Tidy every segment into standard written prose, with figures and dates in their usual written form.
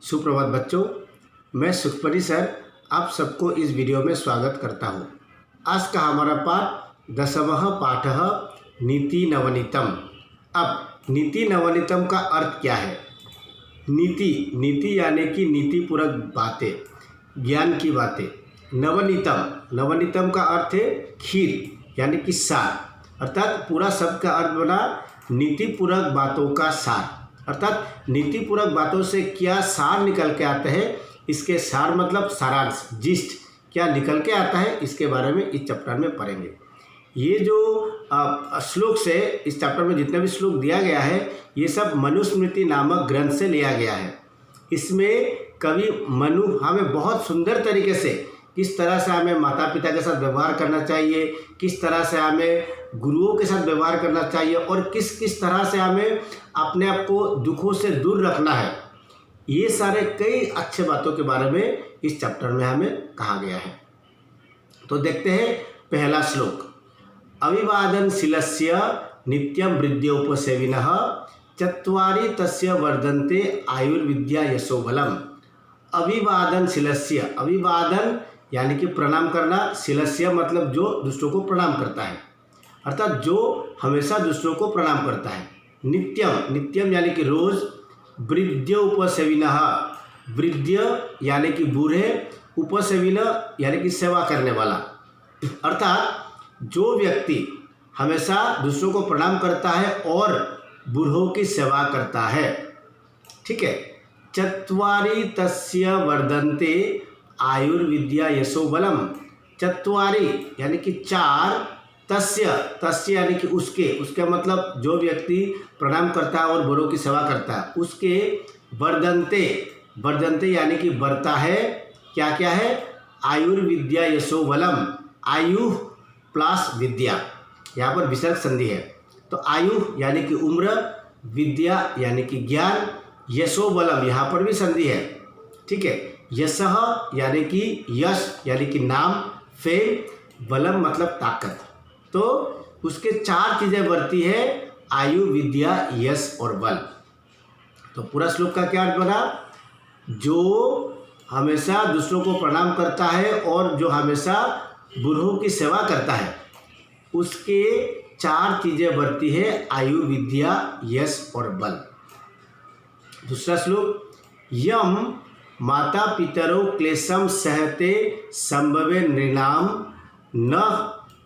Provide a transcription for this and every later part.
सुप्रभात बच्चों, मैं सुखपरी सर आप सबको इस वीडियो में स्वागत करता हूँ। आज का हमारा पाठ 10वां पाठ नीति नवनीतम। अब नीति नवनीतम का अर्थ क्या है? नीति यानी कि नीतिपूर्वक बातें, ज्ञान की बातें। नवनीतम का अर्थ है खीर यानी कि सार, अर्थात पूरा शब्द का अर्थ बना नीतिपूर्वक बातों का सार। अर्थात नीतिपूर्वक बातों से क्या सार निकल के आते हैं, इसके सार मतलब सारांश, जिस्ट क्या निकल के आता है, इसके बारे में इस चैप्टर में पढ़ेंगे। ये जो श्लोक से इस चैप्टर में जितने भी श्लोक दिया गया है, ये सब मनुस्मृति नामक ग्रंथ से लिया गया है। इसमें कवि मनु हमें बहुत सुंदर तरीके से किस तरह से हमें माता पिता के साथ व्यवहार करना चाहिए, किस तरह से हमें गुरुओं के साथ व्यवहार करना चाहिए और किस किस तरह से हमें अपने आप को दुखों से दूर रखना है, ये सारे कई अच्छे बातों के बारे में इस चैप्टर में हमें कहा गया है। तो देखते हैं पहला श्लोक। अविवादनशीलस्य नित्यं वृद्ध्योपसेविनः चत्वारि तस्य वर्धन्ते आयुर्विद्या यशो बलम्। अविवादनशीलस्य, अविवादन यानी कि प्रणाम करना, शिलस्य मतलब जो दूसरों को प्रणाम करता है, अर्थात जो हमेशा दूसरों को प्रणाम करता है। नित्यम यानी कि रोज। वृद्ध्य उपसेविनः, वृद्ध्य यानी कि बूढ़े, उपसेविन यानी कि सेवा करने वाला, अर्थात जो व्यक्ति हमेशा दूसरों को प्रणाम करता है और बूढ़ों की सेवा करता है। ठीक है। चत्वारि तस्य वर्धन्ते आयुर्विद्या यशो बलम। चत्वारि यानी कि चार, तस्य यानी कि उसके मतलब जो व्यक्ति प्रणाम करता है और बड़ों की सेवा करता है, उसके वर्धन्ते यानी कि बढ़ता है। क्या क्या है? आयुर्विद्या यशो बलम। आयु प्लस विद्या, यहाँ पर विसर्ग संधि है। तो आयु यानी कि उम्र, विद्या यानी कि ज्ञान, यशो बलम यहाँ पर भी संधि है। ठीक है। यशः यानी कि यश यानी कि नाम, फेम, बलम मतलब ताकत। तो उसके चार चीज़ें बढ़ती है, आयु, विद्या, यश और बल। तो पूरा श्लोक का क्या अर्थ बना? जो हमेशा दूसरों को प्रणाम करता है और जो हमेशा बूढ़ों की सेवा करता है, उसके चार चीज़ें बढ़ती है, आयु, विद्या, यश और बल। दूसरा श्लोक। यम माता पितरो क्लेशम सहते संभवे नृणाम न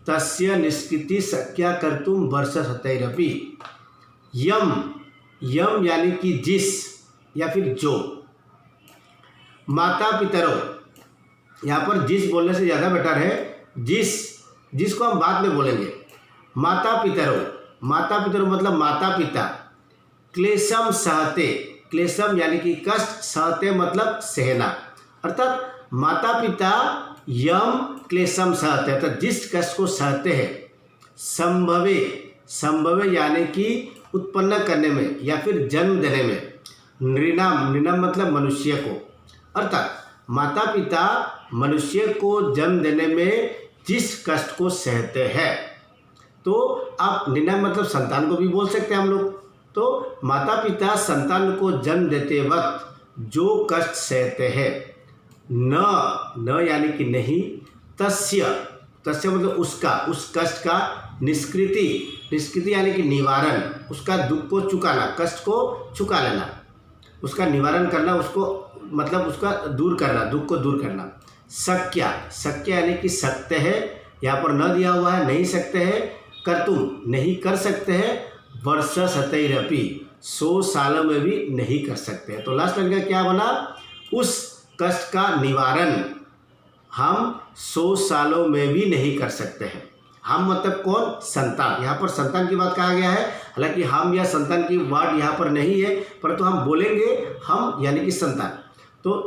तस्य निष्कृति शक्या कर्तुम वर्ष शतैरपि। यम यानी कि जिस या फिर जो। माता पितरो, यहाँ पर जिस बोलने से ज़्यादा बेटर है, जिसको हम बाद में बोलेंगे। माता पितरो मतलब माता पिता। क्लेशम सहते, क्लेशम यानी कि कष्ट, सहते मतलब सहना, अर्थात माता पिता यम क्लेशम सहते, अर्थात जिस कष्ट को सहते हैं। संभवे यानी कि उत्पन्न करने में या फिर जन्म देने में। नृणाम मतलब मनुष्य को, अर्थात माता पिता मनुष्य को जन्म देने में जिस कष्ट को सहते हैं। तो आप नृणाम मतलब संतान को भी बोल सकते हैं हम लोग। तो माता पिता संतान को जन्म देते वक्त जो कष्ट सहते हैं, न यानी कि नहीं, तस्य मतलब उसका, उस कष्ट का, निष्कृति यानी कि निवारण, उसका दुख को चुकाना, कष्ट को चुका लेना, उसका निवारण करना, उसको मतलब उसका दूर करना, दुख को दूर करना। शक्य यानी कि सकते हैं, यहाँ पर न दिया हुआ है, नहीं सकते हैं। कर्तुम नहीं कर सकते हैं। वर्ष शतैरपि 100 सालों में भी नहीं कर सकते हैं। तो लास्ट लाइन का क्या बना? उस कष्ट का निवारण हम 100 सालों में भी नहीं कर सकते हैं। हम मतलब कौन? संतान। यहाँ पर संतान की बात कहा गया है, हालांकि हम या संतान की वर्ड यहाँ पर नहीं है, परंतु हम बोलेंगे हम यानी कि संतान। तो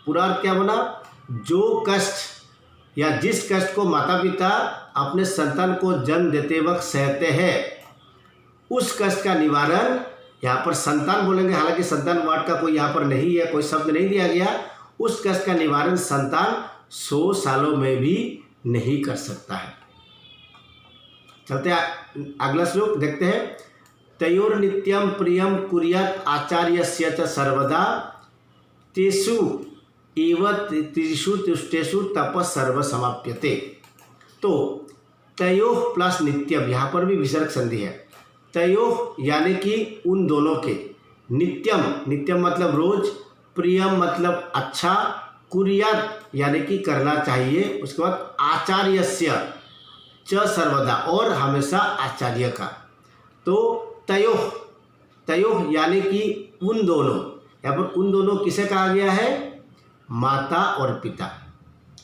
पूरा अर्थ क्या बना? जो कष्ट या जिस कष्ट को माता पिता अपने संतान को जन्म देते वक्त सहते हैं, उस कष्ट का निवारण, यहाँ पर संतान बोलेंगे, हालांकि संतान वर्ड का कोई यहाँ पर नहीं है, कोई शब्द नहीं दिया गया। उस कष्ट का निवारण संतान 100 सालों में भी नहीं कर सकता है। चलते अगला श्लोक देखते हैं। तयोर नित्यम प्रियम कुर्यात् आचार्यस्य च सर्वदा तेषु एव त्रिषु तुष्टेषु तप सर्व समाप्यते। तो तयोः प्लस नित्यम, यहाँ पर भी विसर्ग संधि है। तयोः यानी कि उन दोनों के, नित्यम, नित्यम मतलब रोज, प्रियम मतलब अच्छा, कुर्यात यानी कि करना चाहिए, उसके बाद आचार्यस्य च सर्वदा और हमेशा आचार्य का। तो तयोः, तयोः यानी कि उन दोनों, यहाँ पर उन दोनों किसे कहा गया है? माता और पिता।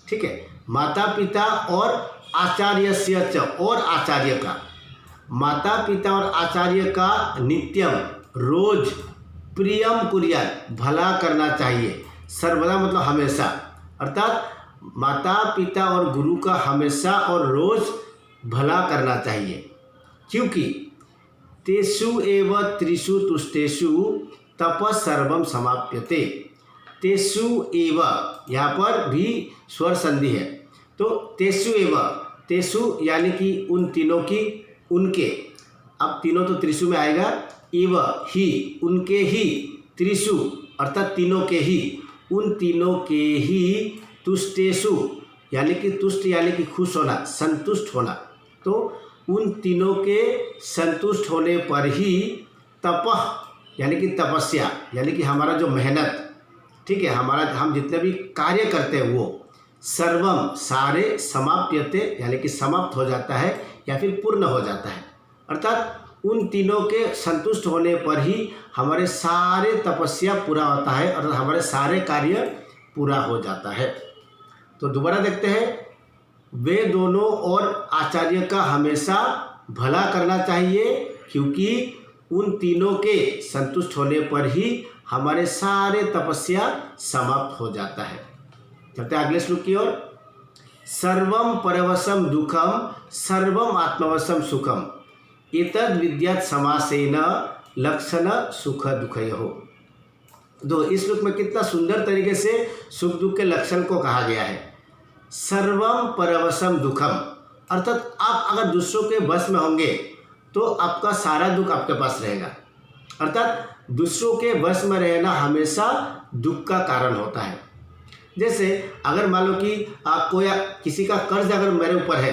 ठीक है, माता पिता और आचार्यस्य च और आचार्य का, माता पिता और आचार्य का नित्यम रोज, प्रियम कुर्यात भला करना चाहिए, सर्वदा मतलब हमेशा, अर्थात माता पिता और गुरु का हमेशा और रोज भला करना चाहिए। क्योंकि तेषु एव त्रिषु तुष्टेषु तप सर्वम समाप्यते। तेषु एव यहाँ पर भी स्वर संधि है। तो तेषु एव, तेषु यानी कि उन तीनों की, उनके, अब तीनों तो त्रिषु में आएगा, एव ही, उनके ही, त्रिषु अर्थात तीनों के ही, उन तीनों के ही तुष्टेषु यानी कि तुष्ट यानी कि खुश होना, संतुष्ट होना। तो उन तीनों के संतुष्ट होने पर ही तपः यानी कि तपस्या यानी कि हमारा जो मेहनत, ठीक है, हमारा हम जितने भी कार्य करते हैं वो सर्वम सारे समाप्यते यानी कि समाप्त हो जाता है या फिर पूर्ण हो जाता है। अर्थात उन तीनों के संतुष्ट होने पर ही हमारे सारे तपस्या पूरा होता है और हमारे सारे कार्य पूरा हो जाता है। तो दोबारा देखते हैं, वे दोनों और आचार्य का हमेशा भला करना चाहिए क्योंकि उन तीनों के संतुष्ट होने पर ही हमारे सारे तपस्या समाप्त हो जाता है। चलते हैं अगले श्लोक की ओर। सर्वम परवशम दुखम सर्वम आत्मवशम सुखम एतद् विद्यात् समासेन लक्षण सुख दुखयोः। दो, इस श्लोक में कितना सुंदर तरीके से सुख दुख के लक्षण को कहा गया है। सर्वम परवशम दुखम, अर्थात आप अगर दूसरों के वश में होंगे तो आपका सारा दुख आपके पास रहेगा। अर्थात दूसरों के वश में रहना हमेशा दुख का कारण होता है। जैसे अगर मान लो कि आपको या किसी का कर्ज अगर मेरे ऊपर है,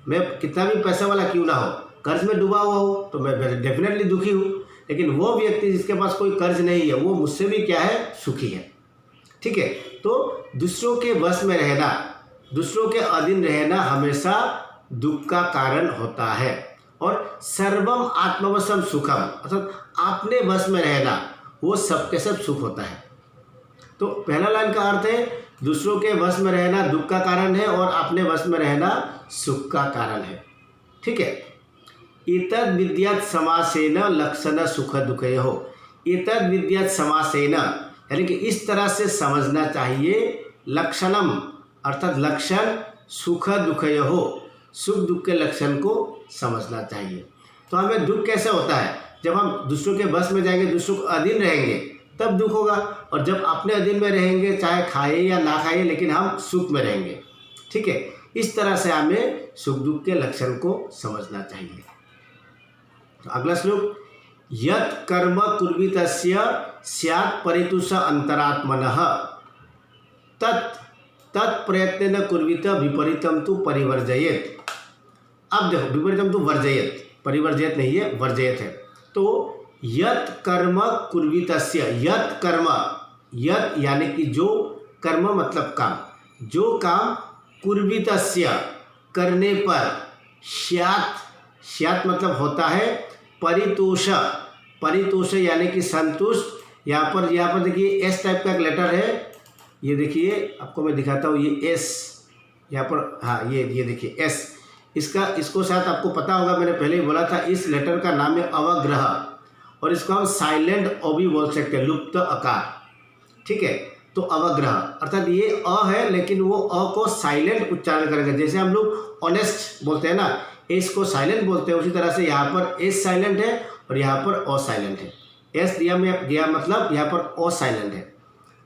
मैं कितना भी पैसा वाला क्यों ना हो, कर्ज में डूबा हुआ हो तो मैं डेफिनेटली दुखी हूँ। लेकिन वो व्यक्ति जिसके पास कोई कर्ज नहीं है वो मुझसे भी क्या है, सुखी है। ठीक है, तो दूसरों के वश में रहना, दूसरों के अधीन रहना हमेशा दुख का कारण होता है। और सर्वम आत्मवशम सुखम, अर्थात अपने वश में रहना वो सबके सब सुख होता है। तो पहला लाइन का अर्थ है दूसरों के वश में रहना दुख का कारण है और अपने वश में रहना सुख का कारण है। ठीक है, एतद् विद्यात् समासेन लक्षण सुख दुखयोः। एतद् विद्यात् समासेन यानी कि इस तरह से समझना चाहिए, लक्षणम अर्थात लक्षण, सुख दुखयोः सुख दुख के लक्षण को समझना चाहिए। तो हमें दुख कैसे होता है? जब हम दूसरों के बस में जाएंगे, दूसरों के अधीन रहेंगे तब दुख होगा, और जब अपने अधीन में रहेंगे चाहे खाए या ना खाए लेकिन हम सुख में रहेंगे। ठीक है, इस तरह से हमें सुख दुख के लक्षण को समझना चाहिए। तो अगला श्लोक, यत् कर्म कुर्वितस्य स्यात् परितुष अंतरात्मनः तत् तत्प्रयत्नेन कुर्वित विपरीतम तु परिवर्जयेत्। अब देखो, विपरीतम तु वर्जयेत्, परिवर्जयेत् नहीं है, वर्जयेत् है। तो यत् कर्म कुर्वितस्य, यत् कर्म, यत् यानी कि जो, कर्म मतलब काम, जो काम कुर्वितस्य करने पर, स्यात्, स्यात् मतलब होता है, परितोष, परितोष यानी कि संतुष्ट। यहाँ पर देखिए एस टाइप का एक लेटर है, ये देखिए आपको मैं दिखाता हूँ, ये एस यहाँ पर, हाँ ये देखिए एस, इसको शायद आपको पता होगा, मैंने पहले ही बोला था, इस लेटर का नाम है अवग्रह और इसको हम साइलेंट अ भी बोल सकते हैं, लुप्त अकार। ठीक है, तो अवग्रह अर्थात ये अ है लेकिन वो अ को साइलेंट उच्चारण करेंगे। जैसे हम लोग ऑनेस्ट बोलते हैं ना, एस को साइलेंट बोलते हैं, उसी तरह से यहाँ पर एस साइलेंट है और यहाँ पर अ साइलेंट है। एस दिया मतलब यहाँ पर अ साइलेंट है।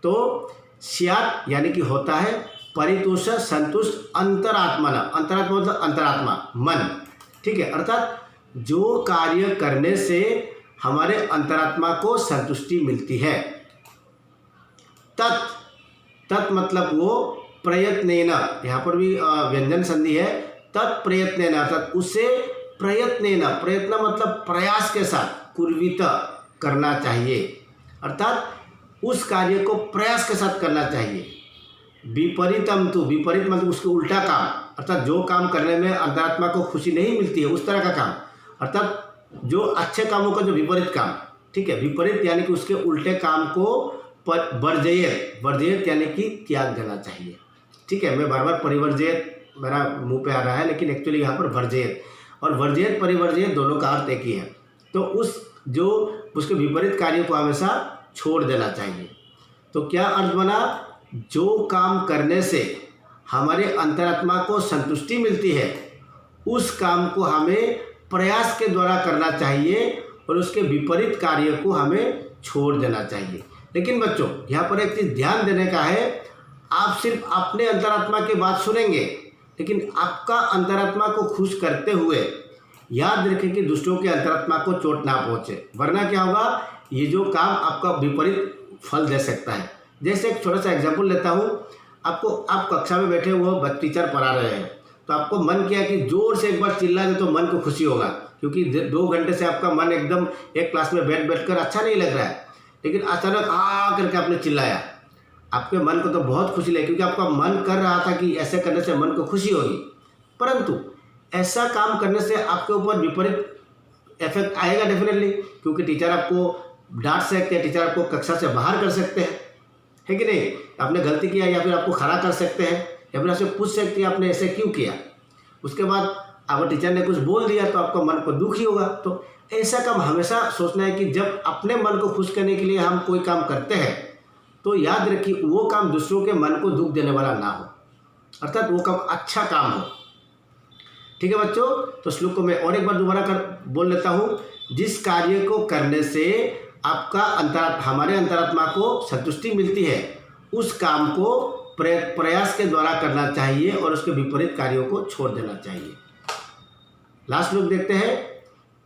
तो स्यात् यानी कि होता है, परितोष संतुष्ट, अंतरात्मा, अंतरात्मा मतलब अंतरात्मा, मन। ठीक है, अर्थात जो कार्य करने से हमारे अंतरात्मा को संतुष्टि मिलती है। तत्, तत् मतलब वो प्रयत्नेन, यहाँ पर भी व्यंजन संधि है, तत् प्रयत्नेन अर्थात उसे प्रयत्नेन, प्रयत्न मतलब प्रयास के साथ, कुर्वित करना चाहिए, अर्थात उस कार्य को प्रयास के साथ करना चाहिए। विपरीतम तु, विपरीत मतलब उसके उल्टा काम, अर्थात जो काम करने में अंतरात्मा को खुशी नहीं मिलती है उस तरह का काम, अर्थात जो अच्छे कामों का जो विपरीत काम, ठीक है, विपरीत यानी कि उसके उल्टे काम को वर्जयेत, वर्जयेत यानी कि त्याग देना चाहिए, ठीक है। मैं बार बार परिवर्जयत मेरा मुंह पे आ रहा है, लेकिन एक्चुअली यहाँ पर वर्जयेत, और वर्जयेत परिवर्जयेत दोनों का अर्थ एक ही है। तो जो उसके विपरीत कार्य को हमेशा छोड़ देना चाहिए। तो क्या अर्थ बना, जो काम करने से हमारे अंतरात्मा को संतुष्टि मिलती है उस काम को हमें प्रयास के द्वारा करना चाहिए और उसके विपरीत कार्य को हमें छोड़ देना चाहिए। लेकिन बच्चों यहाँ पर एक चीज़ ध्यान देने का है, आप सिर्फ अपने अंतरात्मा की बात सुनेंगे, लेकिन आपका अंतरात्मा को खुश करते हुए याद रखें कि दूसरों के अंतरात्मा को चोट ना पहुँचे, वरना क्या होगा, ये जो काम आपका विपरीत फल दे सकता है। जैसे एक छोटा सा एग्जाम्पल लेता हूँ, आप कक्षा में बैठे हुए टीचर पढ़ा रहे हैं, तो आपको मन किया कि जोर से एक बार चिल्ला दे तो मन को खुशी होगा, क्योंकि 2 घंटे से आपका मन एकदम एक क्लास में बैठ कर अच्छा नहीं लग रहा है, लेकिन अचानक करके आपने चिल्लाया, आपके मन को तो बहुत खुशी लगी, क्योंकि आपका मन कर रहा था कि ऐसे करने से मन को खुशी होगी। परंतु ऐसा काम करने से आपके ऊपर विपरीत इफेक्ट आएगा डेफिनेटली, क्योंकि टीचर आपको डांट सकते हैं, टीचर आपको कक्षा से बाहर कर सकते हैं, है कि नहीं, आपने गलती किया, या फिर आपको खड़ा कर सकते हैं, या फिर आपसे पूछ सकते हैं आपने ऐसे क्यों किया। उसके बाद अगर टीचर ने कुछ बोल दिया तो आपका मन को दुखी होगा। तो ऐसा काम हमेशा सोचना है कि जब अपने मन को खुश करने के लिए हम कोई काम करते हैं तो याद रखिए वो काम दूसरों के मन को दुख देने वाला ना हो, अर्थात वो काम अच्छा काम हो, ठीक है बच्चों। तो श्लोक को मैं और एक बार दोबारा बोल लेता हूँ, जिस कार्य को करने से आपका हमारे अंतरात्मा को संतुष्टि मिलती है उस काम को प्रयास के द्वारा करना चाहिए और उसके विपरीत कार्यों को छोड़ देना चाहिए। लास्ट श्लोक देखते हैं,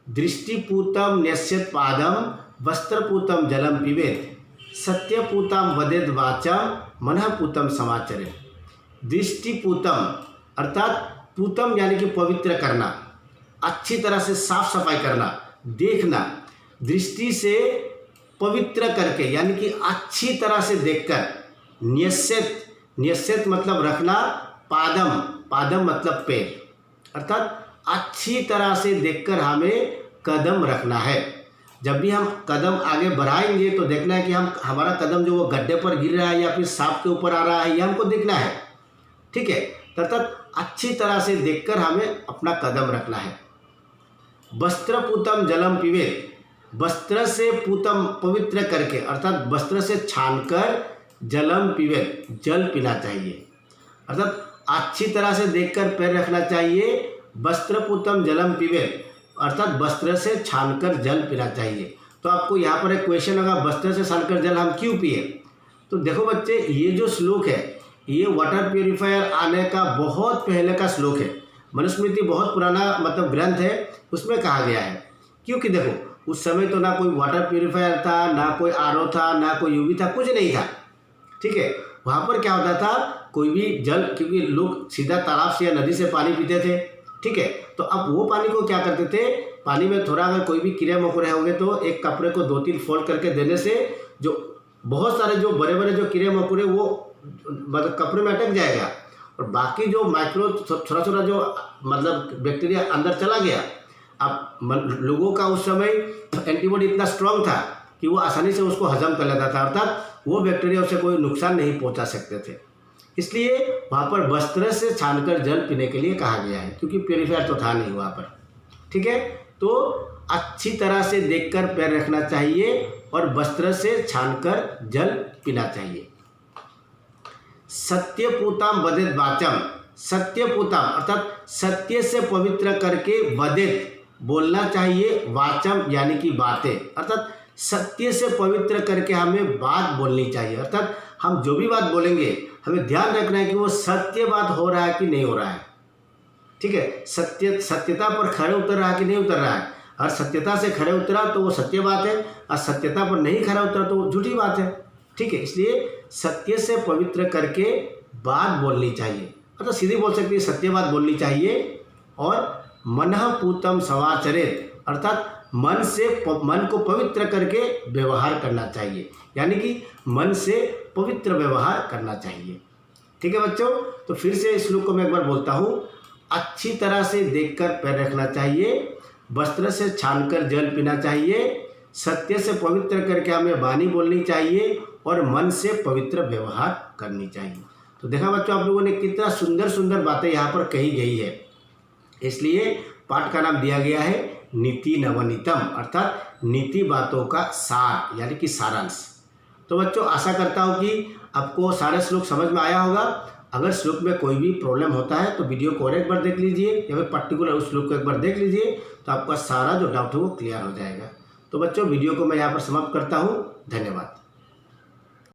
दृष्टिपूतम न्यस्यत पादम वस्त्रपूतम जलम पिबेत सत्यपूतम वदेद वाचम मनःपूतम समाचरे। दृष्टिपूतम अर्थात पूतम यानी कि पवित्र करना, अच्छी तरह से साफ सफाई करना, देखना, दृष्टि से पवित्र करके यानी कि अच्छी तरह से देखकर, न्यस्यत, न्यस्यत मतलब रखना, पादम, पादम मतलब पैर, अर्थात अच्छी तरह से देखकर हमें कदम रखना है। जब भी हम कदम आगे बढ़ाएंगे तो देखना है कि हमारा कदम जो वो गड्ढे पर गिर रहा है या फिर सांप के ऊपर आ रहा है, यह हमको देखना है, ठीक है। अर्थात अच्छी तरह से देखकर हमें अपना कदम रखना है। वस्त्र पूतम जलम पिबेत, वस्त्र से पूतम पवित्र करके अर्थात वस्त्र से छानकर जलम पिबेत जल पीना चाहिए, अर्थात अच्छी तरह से देखकर पैर रखना चाहिए। वस्त्र पूतम जलम पिबेत अर्थात वस्त्र से छानकर जल पीना चाहिए। तो आपको यहाँ पर एक क्वेश्चन होगा, वस्त्र से छानकर जल हम क्यों पिए। तो देखो बच्चे, ये जो श्लोक है ये वाटर प्योरीफायर आने का बहुत पहले का श्लोक है। मनुस्मृति बहुत पुराना मतलब ग्रंथ है, उसमें कहा गया है। क्योंकि देखो उस समय तो ना कोई वाटर प्योरीफायर था, ना कोई आरओ था, ना कोई यूवी था, कुछ नहीं था, ठीक है। वहाँ पर क्या होता था, कोई भी जल, क्योंकि लोग सीधा तालाब से या नदी से पानी पीते थे, ठीक है। तो अब वो पानी को क्या करते थे, पानी में थोड़ा अगर कोई भी कीड़े मकोड़े होंगे तो एक कपड़े को 2-3 फोल्ड करके देने से जो बहुत सारे जो बड़े बड़े जो कीड़े मकोड़े वो मतलब कपड़े में अटक जाएगा, और बाकी जो माइक्रो छोटा छोटा जो मतलब बैक्टीरिया अंदर चला गया। अब लोगों का उस समय एंटीबॉडी इतना स्ट्रांग था कि वो आसानी से उसको हजम कर लेता था, अर्थात वो बैक्टीरिया उसे कोई नुकसान नहीं पहुंचा सकते थे। इसलिए वहाँ पर वस्त्र से छानकर जल पीने के लिए कहा गया है, क्योंकि प्योरीफायर तो था नहीं वहाँ पर, ठीक है। तो अच्छी तरह से देखकर पैर रखना चाहिए और वस्त्र से छानकर जल पीना चाहिए। सत्यपूताम वदेत वाचम, सत्यपूताम अर्थात सत्य से पवित्र करके वदेत बोलना चाहिए, वाचम यानी कि बातें, अर्थात सत्य से पवित्र करके हमें बात बोलनी चाहिए। अर्थात हम जो भी बात बोलेंगे हमें ध्यान रखना है कि वो सत्य बात हो रहा है कि नहीं हो रहा है, ठीक है। सत्यता पर खड़े उतर रहा है कि नहीं उतर रहा है। और सत्यता से खड़े उतरा तो वो सत्य बात है, और सत्यता पर नहीं खड़ा उतरा तो वो झूठी बात है, ठीक है। इसलिए सत्य से पवित्र करके बात बोलनी चाहिए, मतलब सीधी बोल सकती है, सत्य बात बोलनी चाहिए। और मनः पूतम समाचरित, अर्थात मन को पवित्र करके व्यवहार करना चाहिए, यानी कि मन से पवित्र व्यवहार करना चाहिए। ठीक है बच्चों, तो फिर से इस श्लोक को मैं एक बार बोलता हूँ। अच्छी तरह से देखकर पैर रखना चाहिए, वस्त्र से छानकर जल पीना चाहिए, सत्य से पवित्र करके हमें वाणी बोलनी चाहिए और मन से पवित्र व्यवहार करनी चाहिए। तो देखा बच्चों, आप लोगों ने कितना सुंदर सुंदर बातें यहाँ पर कही गई है। इसलिए पाठ का नाम दिया गया है नीति नवनीतम, अर्थात नीति बातों का सार, यानी कि सारांश। तो बच्चों, आशा करता हूँ कि आपको सारे श्लोक समझ में आया होगा। अगर श्लोक में कोई भी प्रॉब्लम होता है तो वीडियो को और एक बार देख लीजिए, या फिर पर्टिकुलर उस श्लोक को एक बार देख लीजिए, तो आपका सारा जो डाउट है वो क्लियर हो जाएगा। तो बच्चों, वीडियो को मैं यहाँ पर समाप्त करता हूँ। धन्यवाद।